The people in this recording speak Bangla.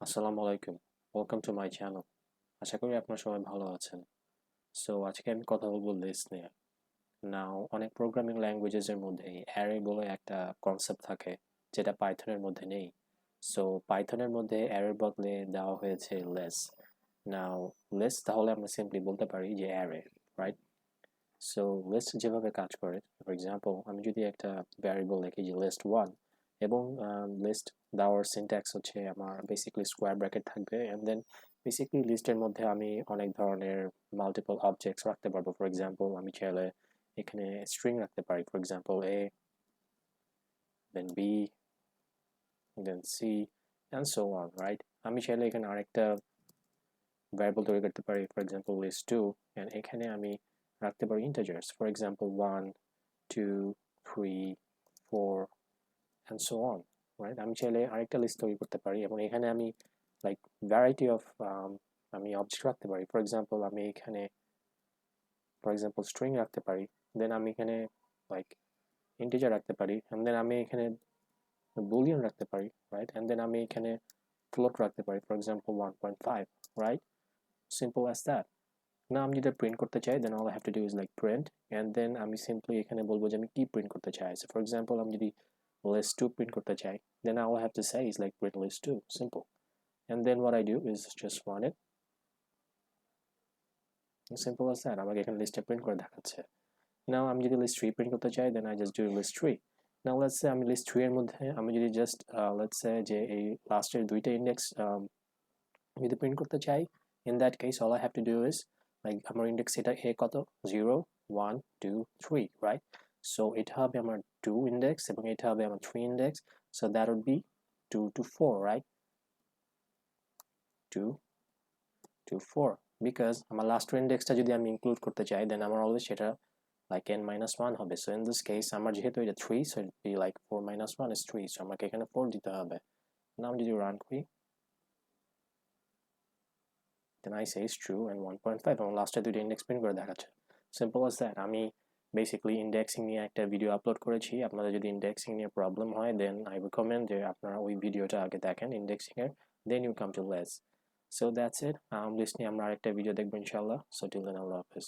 আসসালামু আলাইকুম, ওয়েলকাম টু মাই চ্যানেল। আশা করি আপনারা সবাই ভালো আছেন। সো আজকে আমি কথা বলবো লিস্ট নিয়ে। নাও অনেক প্রোগ্রামিং ল্যাঙ্গুয়েজের মধ্যেই অ্যারে বলে একটা কনসেপ্ট থাকে, যেটা পাইথনের মধ্যে নেই। সো পাইথনের মধ্যে অ্যারের বদলে দেওয়া হয়েছে লেস। নাও লিস্ট তাহলে আমরা সিম্পলি বলতে পারি যে অ্যারে, রাইট? সো লিস্ট যেভাবে কাজ করে, ফর এক্সাম্পল আমি যদি একটা ভ্যারিয়েবল লিখি যে লিস্ট ওয়ান, এবং লিস্ট দেওয়ার সিনট্যাক্স হচ্ছে আমার বেসিক্যালি স্কোয়ার ব্র্যাকেট থাকবে, অ্যান্ড দেন বেসিক্যালি লিস্টের মধ্যে আমি অনেক ধরনের মাল্টিপল অবজেক্টস রাখতে পারবো। ফর এক্সাম্পল আমি চাইলে এখানে স্ট্রিং রাখতে পারি, for example a, then b, then c, and so on, right? আমি চাইলে এখানে আরেকটা ভ্যারিয়েবল তৈরি করতে পারি, for example list two, and এখানে আমি রাখতে পারি integers, for example one, two, three, four, and so on, right? আমি চাইলে আরেকটা লিস্ট তৈরি করতে পারি এবং এখানে আমি লাইক ভ্যারাইটি অফ আমি অবজেক্ট রাখতে পারি। ফর এক্সাম্পল আমি এখানে স্ট্রিং রাখতে পারি, দেন আমি এখানে লাইক ইন্টিজার রাখতে পারি, অ্যান্ড দেন আমি এখানে বুলিয়ন রাখতে পারি, রাইট? অ্যান্ড দেন আমি এখানে ফ্লোট রাখতে পারি, for example 1.5, right? Simple as that. না আমি যেটা প্রিন্ট করতে চাই, then all I have to do is like print, and then আমি সিম্পলি এখানে বলবো যে আমি কি প্রিন্ট করতে চাই। সো ফর এক্সাম্পল আমি যদি list 2 print করতে চাই, then all I have to say is like print list 2, simple. And then what I do is just run it, simple as that. আমাকে এখানে লিস্টে প্রিন্ট করে দেখাচ্ছে। নাও আমি যদি লিস্ট 3 প্রিন্ট করতে চাই, then I just do list 3. Now let's say আমি লিস্ট 3 এর মধ্যে আমি যদি জাস্ট let's say যে এই লাস্টের দুইটা ইন্ডেক্স যদি প্রিন্ট করতে চাই, in that case all I have to do is like আমার ইন্ডেক্স এটা a কত 0 1 2 3, right? So এটা হবে আমার 2 ইন্ডেক্স এবং এটা হবে আমার 3 index, so that would be 2 to 4, right? 2 to 4, because আমার লাস্ট ইন্ডেক্সটা যদি আমি ইনক্লুড করতে চাই, দেন আমার অলওয়েজ সেটা like n minus 1 হবে। সো ইন দিস কেস আমার যেহেতু এটা 3, so it be like 4 minus 1 is 3, so আমাকে এখানে 4 দিতে হবে। নাও আমি যদি রান করি, then I say is true and 1.5 এবং লাস্টে দুটো ইন্ডেক্স প্রিন্ট করে দেখাচ্ছে। Simple as that. আমি বেসিক্যালি ইন্ডেক্সিং নিয়ে একটা ভিডিও আপলোড করেছি। আপনাদের যদি ইন্ডেক্সিং নিয়ে প্রবলেম হয়, দেন আই রিকমেন্ড যে আপনারা ওই ভিডিওটা আগে দেখেন ইন্ডেক্সিং এর, then you come to less. So that's it. Listening, I'm not a video দেখবো ইনশাআল্লাহ। So till then, Allah Hafiz.